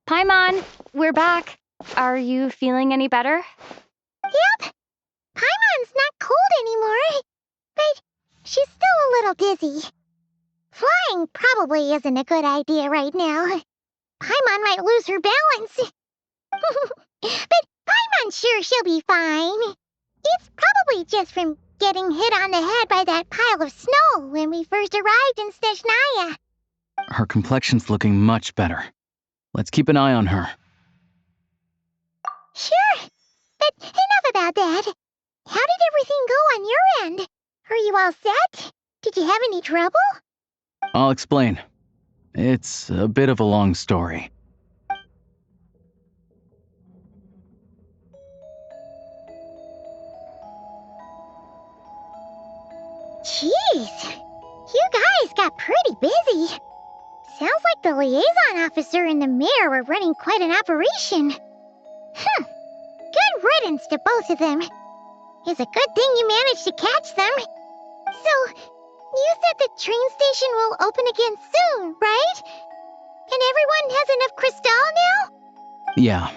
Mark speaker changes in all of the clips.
Speaker 1: Paimon, we're back. Are you feeling any better?
Speaker 2: Yep. Paimon's not cold anymore, but she's still a little dizzy. Flying probably isn't a good idea right now. Paimon might lose her balance. But Paimon's sure she'll be fine. It's probably just from getting hit on the head by that pile of snow when we first arrived in Snezhnaya.
Speaker 3: Her complexion's looking much better. Let's keep an eye on her.
Speaker 2: Sure, but enough about that. How did everything go on your end? Are you all set? Did you have any trouble?
Speaker 3: I'll explain. It's a bit of a long story.
Speaker 2: Jeez, you guys got pretty busy. Sounds like the liaison officer and the mayor were running quite an operation. Good riddance to both of them. It's a good thing you managed to catch them. So, you said the train station will open again soon, right? And everyone has enough crystal now?
Speaker 3: Yeah.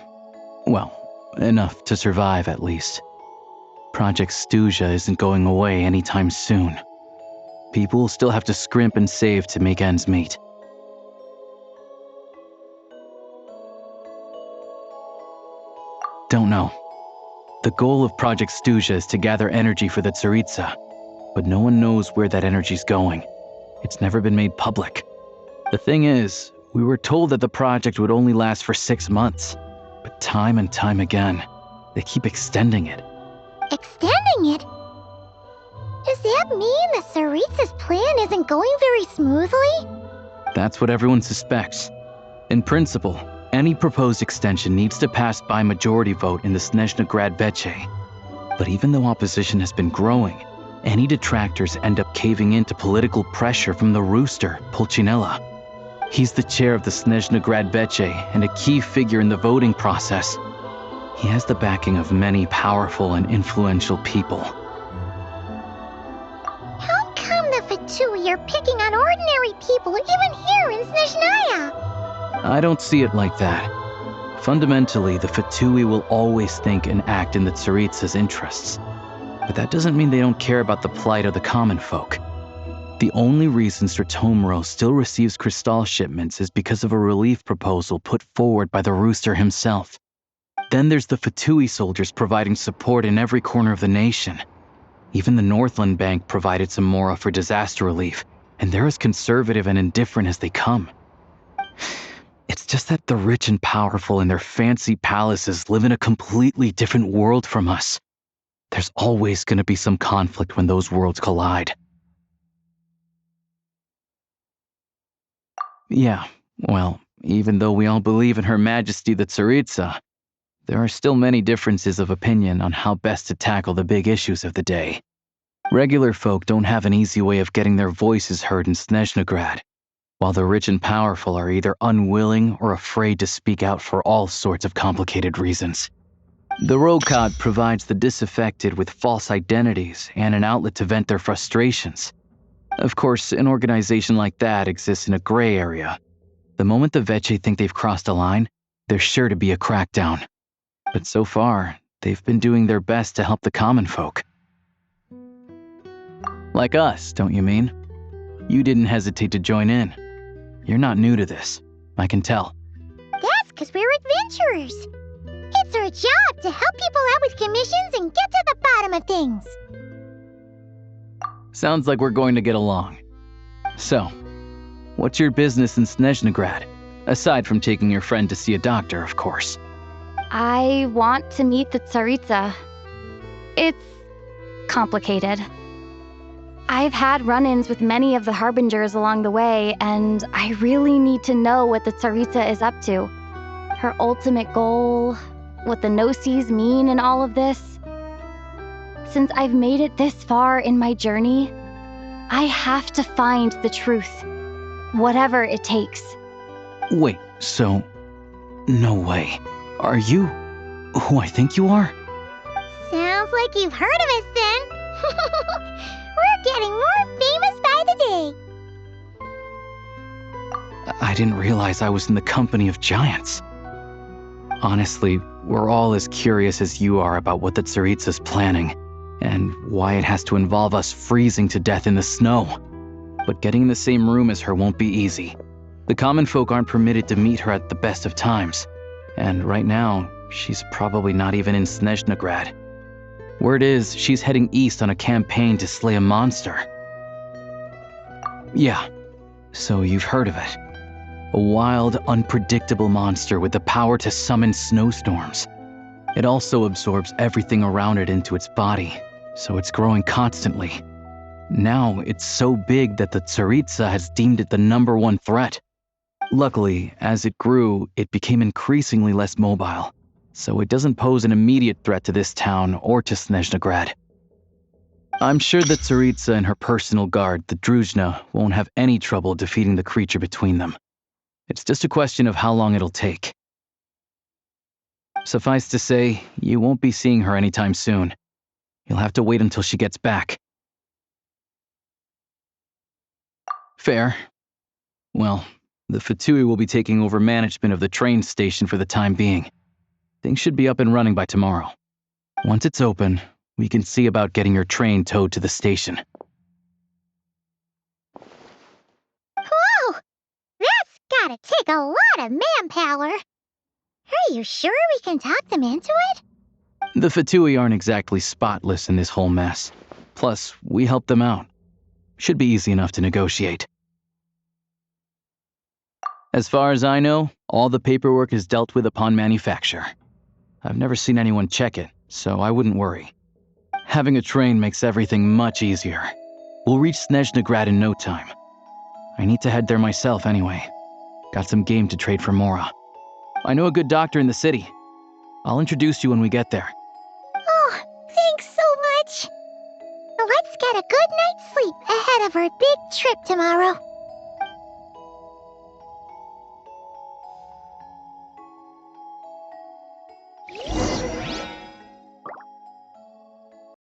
Speaker 3: Well, enough to survive at least. Project Snezhnaya isn't going away anytime soon. People will still have to scrimp and save to make ends meet. Don't know. The goal of Project Snezhnaya is to gather energy for the Tsaritsa, but no one knows where that energy's going. It's never been made public. The thing is, we were told that the project would only last for 6 months, but time and time again, they keep extending it.
Speaker 2: Extending it? Does that mean the Tsaritsa's plan isn't going very smoothly?
Speaker 3: That's what everyone suspects. In principle, any proposed extension needs to pass by majority vote in the Snezhnaya Veche. But even though opposition has been growing, any detractors end up caving into political pressure from the rooster, Pulcinella. He's the chair of the Snezhnaya Veche and a key figure in the voting process. He has the backing of many powerful and influential people.
Speaker 2: How come the Fatui are picking on ordinary people even here in Snezhnaya?
Speaker 3: I don't see it like that. Fundamentally, the Fatui will always think and act in the Tsaritsa's interests. But that doesn't mean they don't care about the plight of the common folk. The only reason Stratomro still receives crystal shipments is because of a relief proposal put forward by the rooster himself. Then there's the Fatui soldiers providing support in every corner of the nation. Even the Northland Bank provided some mora for disaster relief, and they're as conservative and indifferent as they come. It's just that the rich and powerful in their fancy palaces live in a completely different world from us. There's always going to be some conflict when those worlds collide. Yeah, well, even though we all believe in Her Majesty the Tsaritsa, there are still many differences of opinion on how best to tackle the big issues of the day. Regular folk don't have an easy way of getting their voices heard in Snezhnaya, while the rich and powerful are either unwilling or afraid to speak out for all sorts of complicated reasons. The Rokad provides the disaffected with false identities and an outlet to vent their frustrations. Of course, an organization like that exists in a gray area. The moment the Veche think they've crossed a line, there's sure to be a crackdown. But so far, they've been doing their best to help the common folk. Like us, don't you mean? You didn't hesitate to join in. You're not new to this, I can tell.
Speaker 2: That's because we're adventurers. It's our job to help people out with commissions and get to the bottom of things.
Speaker 3: Sounds like we're going to get along. So, what's your business in Snezhnaya? Aside from taking your friend to see a doctor, of course.
Speaker 1: I want to meet the Tsaritsa. It's complicated. I've had run-ins with many of the Harbingers along the way, and I really need to know what the Tsaritsa is up to. Her ultimate goal, what the Gnosis mean in all of this. Since I've made it this far in my journey, I have to find the truth, whatever it takes.
Speaker 3: Wait, so... no way. Are you who I think you are?
Speaker 2: Sounds like you've heard of us then. We're getting more famous by the day.
Speaker 3: I didn't realize I was in the company of giants. Honestly, we're all as curious as you are about what the Tsaritsa's planning, and why it has to involve us freezing to death in the snow. But getting in the same room as her won't be easy. The common folk aren't permitted to meet her at the best of times, and right now, she's probably not even in Snezhnagrad. Word is, she's heading east on a campaign to slay a monster. Yeah, so you've heard of it. A wild, unpredictable monster with the power to summon snowstorms. It also absorbs everything around it into its body, so it's growing constantly. Now, it's so big that the Tsaritsa has deemed it the #1 threat. Luckily, as it grew, it became increasingly less mobile, so it doesn't pose an immediate threat to this town or to Snezhnagrad. I'm sure the Tsaritsa and her personal guard, the Druzhna, won't have any trouble defeating the creature between them. It's just a question of how long it'll take. Suffice to say, you won't be seeing her anytime soon. You'll have to wait until she gets back. Fair. Well, the Fatui will be taking over management of the train station for the time being. Things should be up and running by tomorrow. Once it's open, we can see about getting your train towed to the station.
Speaker 2: Whoa! That's gotta take a lot of manpower. Are you sure we can talk them into it?
Speaker 3: The Fatui aren't exactly spotless in this whole mess. Plus, we helped them out. Should be easy enough to negotiate. As far as I know, all the paperwork is dealt with upon manufacture. I've never seen anyone check it, so I wouldn't worry. Having a train makes everything much easier. We'll reach Snezhnagrad in no time. I need to head there myself anyway. Got some game to trade for Mora. I know a good doctor in the city. I'll introduce you when we get there.
Speaker 2: Oh, thanks so much. Let's get a good night's sleep ahead of our big trip tomorrow.